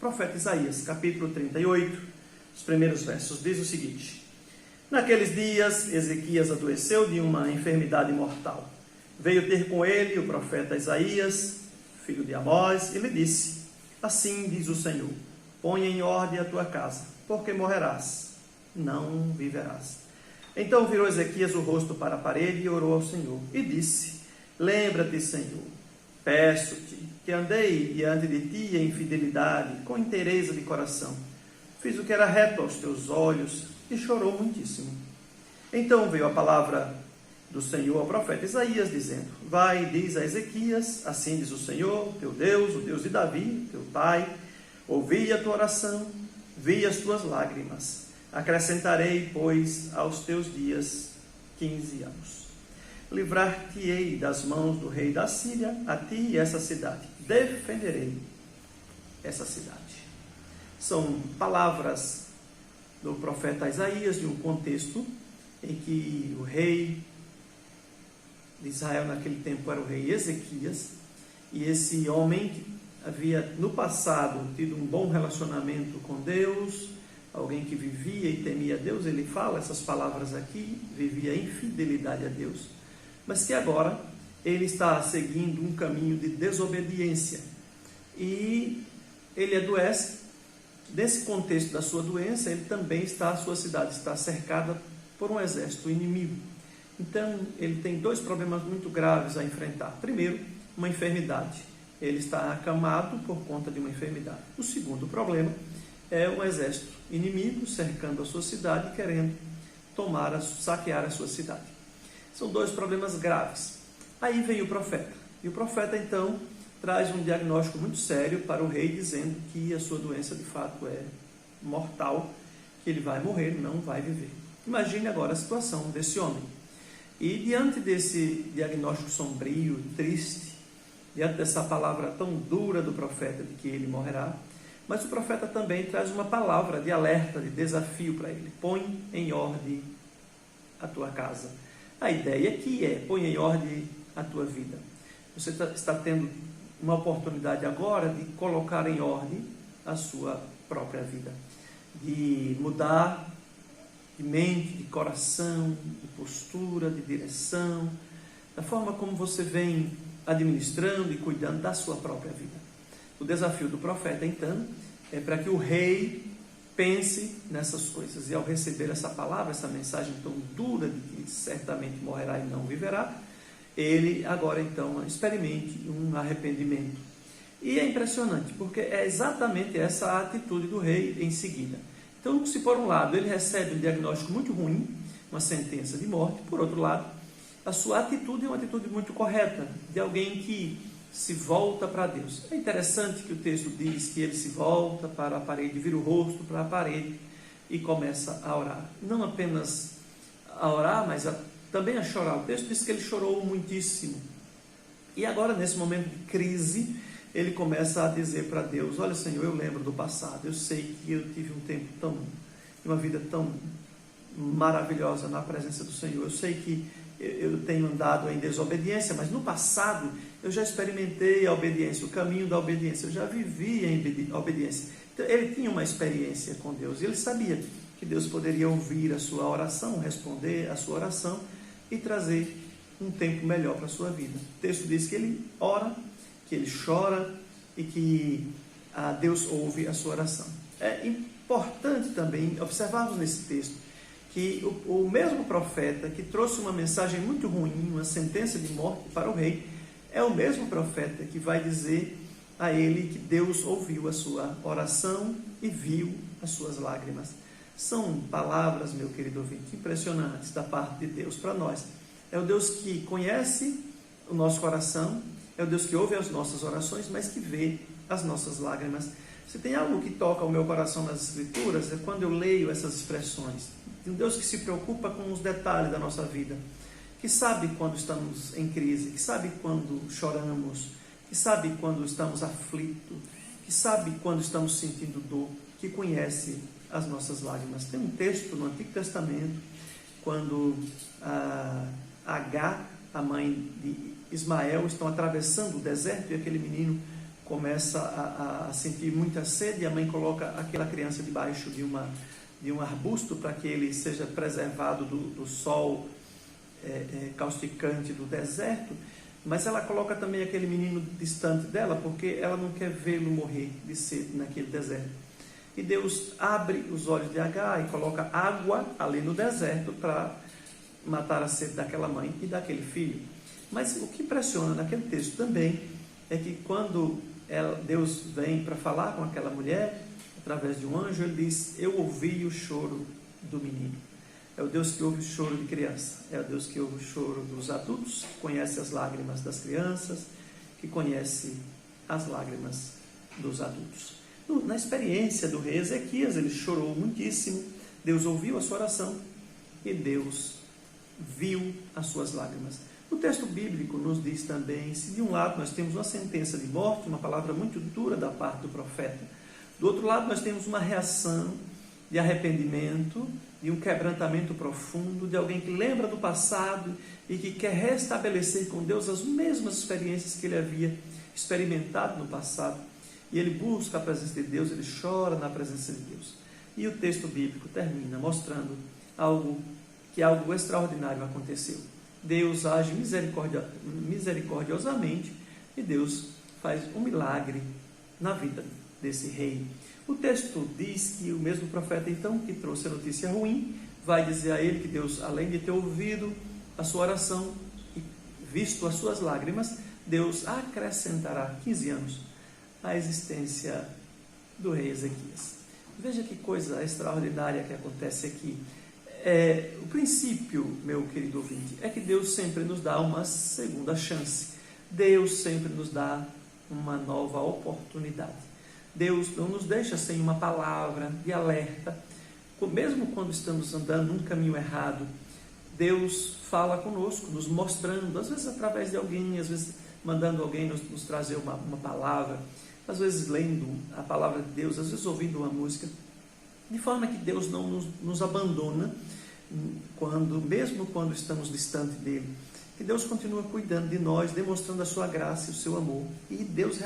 Profeta Isaías, capítulo 38, os primeiros versos, diz o seguinte: Naqueles dias, Ezequias adoeceu de uma enfermidade mortal. Veio ter com ele o profeta Isaías, filho de Amós, e lhe disse: Assim diz o Senhor, ponha em ordem a tua casa, porque morrerás, não viverás. Então virou Ezequias o rosto para a parede e orou ao Senhor, e disse: Lembra-te, Senhor, peço-te, que andei diante de ti em fidelidade, com inteireza de coração. Fiz o que era reto aos teus olhos, e chorou muitíssimo. Então veio a palavra do Senhor ao profeta Isaías, dizendo: Vai e diz a Ezequias, assim diz o Senhor, teu Deus, o Deus de Davi, teu pai, ouvi a tua oração, vi as tuas lágrimas. Acrescentarei, pois, aos teus dias 15 anos. Livrar-te-ei das mãos do rei da Síria, a ti e essa cidade. Defenderei essa cidade. São palavras do profeta Isaías, de um contexto em que o rei de Israel naquele tempo era o rei Ezequias, e esse homem que havia no passado tido um bom relacionamento com Deus, alguém que vivia e temia Deus, ele fala essas palavras aqui, vivia em fidelidade a Deus, mas que agora ele está seguindo um caminho de desobediência, e ele adoece. Nesse contexto da sua doença, a sua cidade está cercada por um exército inimigo. Então, ele tem dois problemas muito graves a enfrentar. Primeiro, uma enfermidade. Ele está acamado por conta de uma enfermidade. O segundo problema é um exército inimigo cercando a sua cidade, querendo saquear a sua cidade. São dois problemas graves. Aí vem o profeta. E o profeta, então, traz um diagnóstico muito sério para o rei, dizendo que a sua doença de fato é mortal, que ele vai morrer, não vai viver. Imagine agora a situação desse homem. E diante desse diagnóstico sombrio, triste, diante dessa palavra tão dura do profeta de que ele morrerá, mas o profeta também traz uma palavra de alerta, de desafio para ele: põe em ordem a tua casa. A ideia aqui é: põe em ordem a tua vida. Você está tendo uma oportunidade agora de colocar em ordem a sua própria vida, de mudar de mente, de coração, de postura, de direção, da forma como você vem administrando e cuidando da sua própria vida. O desafio do profeta, então, é para que o rei pense nessas coisas, e ao receber essa palavra, essa mensagem tão dura de que certamente morrerá e não viverá, ele agora então experimente um arrependimento. E é impressionante, porque é exatamente essa a atitude do rei em seguida. Então, se por um lado ele recebe um diagnóstico muito ruim, uma sentença de morte, por outro lado, a sua atitude é uma atitude muito correta, de alguém que se volta para Deus. É interessante que o texto diz que ele se volta para a parede, vira o rosto para a parede e começa a orar. Não apenas a orar, mas também a chorar. O texto diz que ele chorou muitíssimo. E agora, nesse momento de crise, ele começa a dizer para Deus: olha, Senhor, eu lembro do passado, eu sei que eu tive um tempo uma vida tão maravilhosa na presença do Senhor, eu sei que eu tenho andado em desobediência, mas no passado eu já experimentei a obediência, o caminho da obediência, eu já vivi em obediência. Então, ele tinha uma experiência com Deus, e ele sabia que Deus poderia ouvir a sua oração, responder a sua oração e trazer um tempo melhor para a sua vida. O texto diz que ele ora, que ele chora e que Deus ouve a sua oração. É importante também observarmos nesse texto que o mesmo profeta que trouxe uma mensagem muito ruim, uma sentença de morte para o rei, é o mesmo profeta que vai dizer a ele que Deus ouviu a sua oração e viu as suas lágrimas. São palavras, meu querido ouvinte, impressionantes da parte de Deus para nós. É o Deus que conhece o nosso coração, é o Deus que ouve as nossas orações, mas que vê as nossas lágrimas. Se tem algo que toca o meu coração nas Escrituras, é quando eu leio essas expressões. De um Deus que se preocupa com os detalhes da nossa vida, que sabe quando estamos em crise, que sabe quando choramos, que sabe quando estamos aflitos, que sabe quando estamos sentindo dor, que conhece as nossas lágrimas. Tem um texto no Antigo Testamento, quando Agar, a mãe de Ismael, estão atravessando o deserto, e aquele menino começa a sentir muita sede, e a mãe coloca aquela criança debaixo de um arbusto para que ele seja preservado do sol causticante do deserto, mas ela coloca também aquele menino distante dela, porque ela não quer vê-lo morrer de sede naquele deserto. E Deus abre os olhos de Agar e coloca água ali no deserto para matar a sede daquela mãe e daquele filho. Mas o que impressiona naquele texto também é que quando Deus vem para falar com aquela mulher, através de um anjo, ele diz: eu ouvi o choro do menino. É o Deus que ouve o choro de criança, é o Deus que ouve o choro dos adultos, que conhece as lágrimas das crianças, que conhece as lágrimas dos adultos. Na experiência do rei Ezequias, ele chorou muitíssimo, Deus ouviu a sua oração e Deus viu as suas lágrimas. O texto bíblico nos diz também, se de um lado nós temos uma sentença de morte, uma palavra muito dura da parte do profeta, do outro lado nós temos uma reação de arrependimento, de um quebrantamento profundo, de alguém que lembra do passado e que quer restabelecer com Deus as mesmas experiências que ele havia experimentado no passado. E ele busca a presença de Deus, ele chora na presença de Deus. E o texto bíblico termina mostrando que algo extraordinário aconteceu. Deus age misericordiosamente e Deus faz um milagre na vida desse rei. O texto diz que o mesmo profeta, então, que trouxe a notícia ruim, vai dizer a ele que Deus, além de ter ouvido a sua oração e visto as suas lágrimas, Deus acrescentará 15 anos à existência do rei Ezequias. Veja que coisa extraordinária que acontece aqui. O princípio, meu querido ouvinte, é que Deus sempre nos dá uma segunda chance. Deus sempre nos dá uma nova oportunidade. Deus não nos deixa sem uma palavra de alerta. Mesmo quando estamos andando num caminho errado, Deus fala conosco, nos mostrando, às vezes através de alguém, às vezes mandando alguém nos trazer uma palavra, às vezes lendo a palavra de Deus, às vezes ouvindo uma música, de forma que Deus não nos abandona, mesmo quando estamos distante dele, que Deus continua cuidando de nós, demonstrando a sua graça e o seu amor, e Deus